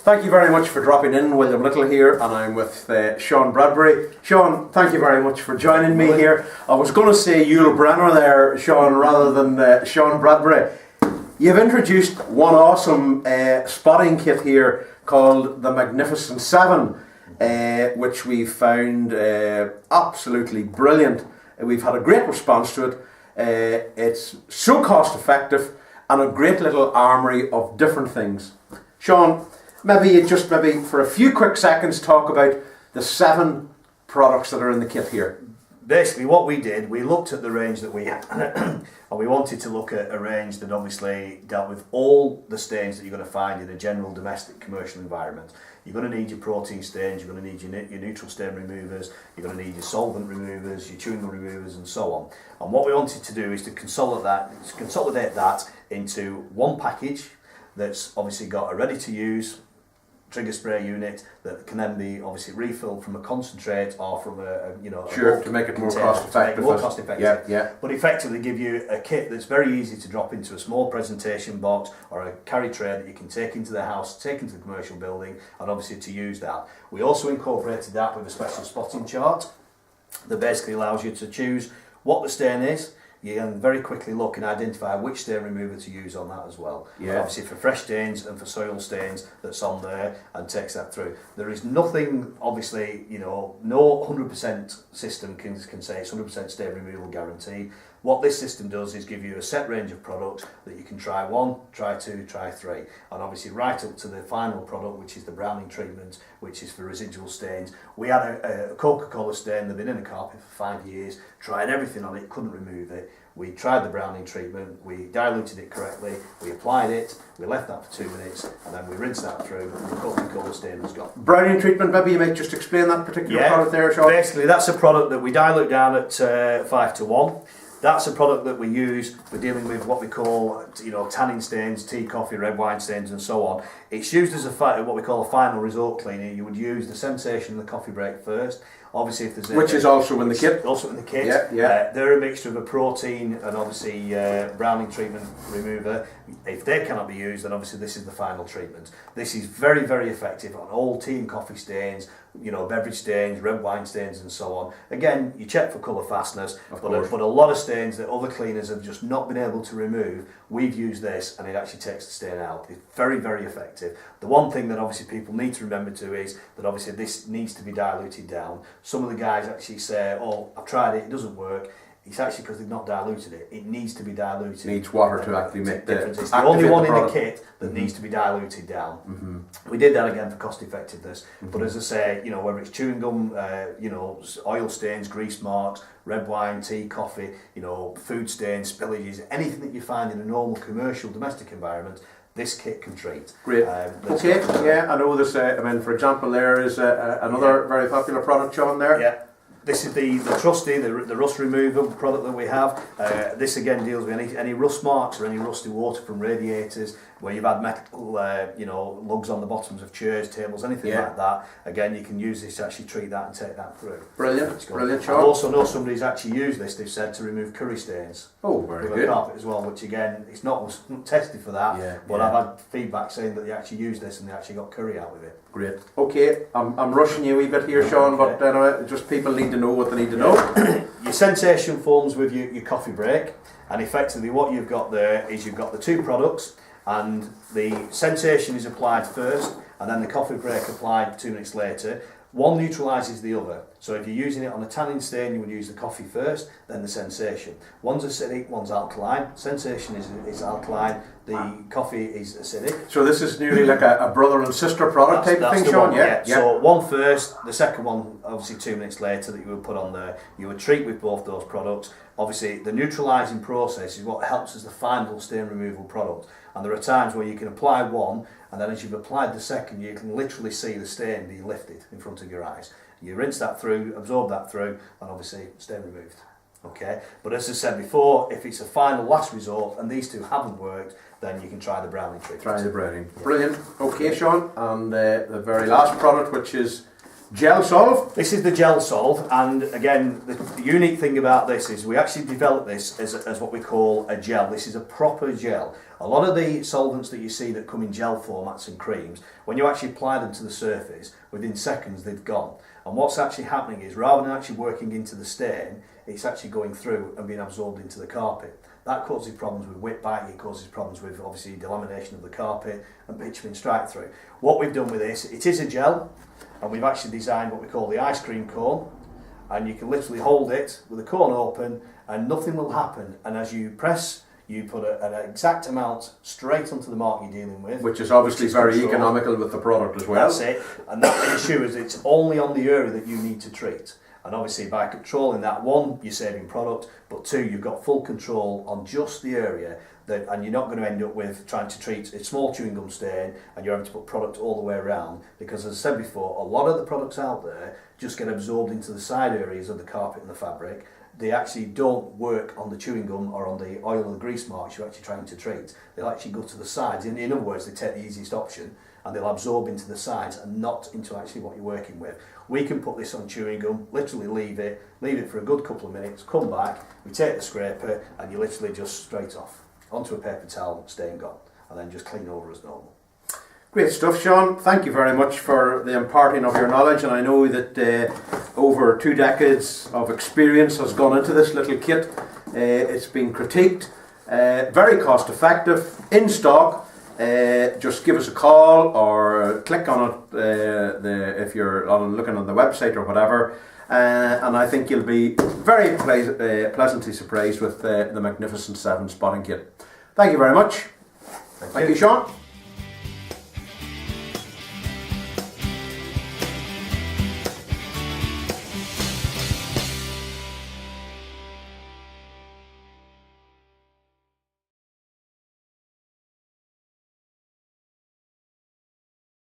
Thank you very much for dropping in. William Little here, and I'm with Shaun Bradbury. Shaun, thank you very much for joining me here. I was going to say Yul Brenner there, Shaun, rather than Shaun Bradbury. You've introduced one awesome spotting kit here called the Magnificent 7, which we found absolutely brilliant. We've had a great response to it. It's so cost effective and a great little armoury of different things. Shaun, maybe for a few quick seconds talk about the 7 products that are in the kit here. Basically what we did, we looked at the range that we had and we wanted to look at a range that obviously dealt with all the stains that you're going to find in a general domestic commercial environment. You're going to need your protein stains, you're going to need your neutral stain removers, you're going to need your solvent removers, your chewing gum removers and so on. And what we wanted to do is to consolidate that into one package that's obviously got a ready to use trigger spray unit that can then be obviously refilled from a concentrate or from to make it more cost effective. Yeah. But effectively give you a kit that's very easy to drop into a small presentation box or a carry tray that you can take into the house, take into the commercial building, and obviously to use that. We also incorporated that with a special spotting chart that basically allows you to choose what the stain is. You can very quickly look and identify which stain remover to use on that as well. Yeah. Obviously for fresh stains and for soil stains that's on there and takes that through. There is nothing, obviously, no 100% system can say it's 100% stain removal guarantee. What this system does is give you a set range of products that you can try 1, try 2, try 3. And obviously right up to the final product, which is the browning treatment, which is for residual stains. We had a Coca-Cola stain that had been in a carpet for 5 years, tried everything on it, couldn't remove it. We tried the browning treatment, we diluted it correctly, we applied it, we left that for 2 minutes, and then we rinsed that through, and the Coca-Cola stain was gone. Browning treatment, maybe you might just explain that particular product there, Shaun? Basically that's a product that we dilute down at 5:1. That's a product that we use for dealing with what we call, tanning stains, tea, coffee, red wine stains, and so on. It's used as what we call a final resort cleaner. You would use the sensation and the coffee break first. Obviously, if there's which is also in the kit. Also in the kit. Yeah. They're a mixture of a protein and obviously browning treatment remover. If they cannot be used, then obviously this is the final treatment. This is very, very effective on all tea and coffee stains, beverage stains, red wine stains, and so on. Again, you check for colour fastness, but a lot of stains that other cleaners have just not been able to remove, we've used this and it actually takes the stain out. It's very, very effective. The one thing that obviously people need to remember too is that obviously this needs to be diluted down. Some of the guys actually say, oh, I've tried it, it doesn't work. It's actually because they've not diluted it. It needs to be diluted. Needs water to actually make the difference. It's the only one in the kit that needs to be diluted down. Mm-hmm. We did that again for cost effectiveness. Mm-hmm. But as I say, whether it's chewing gum, oil stains, grease marks, red wine, tea, coffee, food stains, spillages, anything that you find in a normal commercial domestic environment, this kit can treat. Great. Okay. Yeah, I know this. For example, there is another very popular product, Shaun. There. Yeah. This is the trusty, the rust removal product that we have. This again deals with any rust marks or any rusty water from radiators, where you've had metal, lugs on the bottoms of chairs, tables, anything like that. Again, you can use this to actually treat that and take that through. Brilliant, Shaun. I also know somebody's actually used this, they've said, to remove curry stains. Oh, very good. With a carpet as well, which again, it's not tested for that, but I've had feedback saying that they actually used this and they actually got curry out with it. Great. Okay, I'm rushing you a wee bit here, Shaun, but just people need to know what they need to know. Your sensation forms with your coffee break, and effectively what you've got there is you've got the 2 products, and the sensation is applied first, and then the coffee break applied 2 minutes later. One neutralises the other. So if you're using it on a tanning stain, you would use the coffee first, then the sensation. One's acidic, one's alkaline. Sensation is alkaline, the coffee is acidic. So this is nearly like a brother and sister product type of thing, Shaun? Yeah. So one first, the second one obviously 2 minutes later that you would put on there. You would treat with both those products. Obviously the neutralising process is what helps as the final stain removal product. And there are times where you can apply one, and then as you've applied the second, you can literally see the stain be lifted in front of your eyes. You rinse that through, absorb that through, and obviously stain removed. Okay, but as I said before, if it's a final last resort and these 2 haven't worked, then you can try the browning treatment. Try the browning. Yeah. Brilliant. Okay, Shaun, and the very last product, which is Gel Solve. This is the Gel Solve, and again, the unique thing about this is we actually developed this as what we call a gel. This is a proper gel. A lot of the solvents that you see that come in gel formats and creams, when you actually apply them to the surface, within seconds they've gone. And what's actually happening is, rather than actually working into the stain, it's actually going through and being absorbed into the carpet. That causes problems with whip back, it causes problems with obviously delamination of the carpet and bitumen strike through. What we've done with this, it is a gel, and we've actually designed what we call the ice cream cone, and you can literally hold it with the cone open and nothing will happen, and as you press, you put an exact amount straight onto the mark you're dealing with. Which is obviously very economical with the product as well. That's it, and that ensures it's only on the area that you need to treat. And obviously by controlling that, one, you're saving product, but two, you've got full control on just the area, that, and you're not going to end up with trying to treat a small chewing gum stain and you're having to put product all the way around, because as I said before, a lot of the products out there just get absorbed into the side areas of the carpet and the fabric. They actually don't work on the chewing gum or on the oil and the grease marks you're actually trying to treat. They'll actually go to the sides. In other words, they take the easiest option and they'll absorb into the sides and not into actually what you're working with. We can put this on chewing gum, literally leave it for a good couple of minutes, come back, we take the scraper and you literally just straight off onto a paper towel, stain gone, and then just clean over as normal. Great stuff, Shaun. Thank you very much for the imparting of your knowledge, and I know that over 2 decades of experience has gone into this little kit. It's been critiqued, very cost effective, in stock. Just give us a call or click on it if you're looking on the website or whatever, and I think you'll be very pleasantly surprised with the Magnificent 7 spotting kit. Thank you very much. Thank you, Shaun.